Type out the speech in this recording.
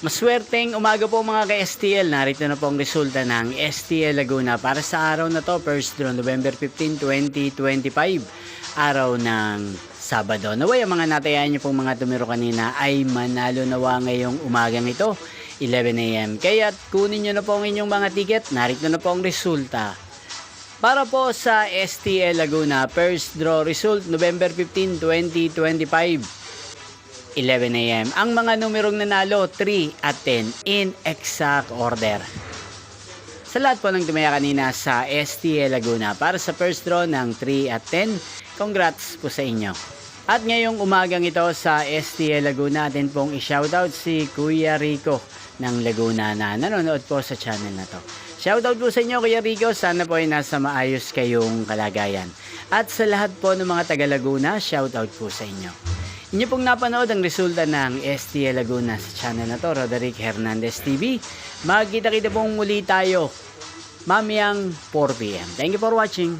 Maswerteng umaga po mga ka-STL. Narito na po ang resulta ng STL Laguna para sa araw na to, first draw November 15, 2025. Araw ng Sabado. Naway ang mga natayaan nyo pong mga tumiro kanina ay manalo nawa ngayong umagang ito, 11 AM. Kaya kunin nyo na po ang inyong mga ticket. Narito na po ang resulta. Para po sa STL Laguna, first draw result November 15, 2025. 11 AM. Ang mga numerong nanalo, 3 at 10 in exact order. Sa lahat po ng tumaya kanina sa STL Laguna para sa first draw ng 3 at 10, congrats po sa inyo. At ngayong umagang ito sa STL Laguna, atin pong i-shoutout si Kuya Rico ng Laguna na nanonood po sa channel na to. Shoutout po sa inyo Kuya Rico, sana po ay nasa maayos kayong kalagayan. At sa lahat po ng mga taga Laguna, shoutout po sa inyo. Inyo pong napanood ang resulta ng STL Laguna sa channel na to, Roderick Hernandez TV. Magkita-kita pong muli tayo mamayang 4 PM. Thank you for watching.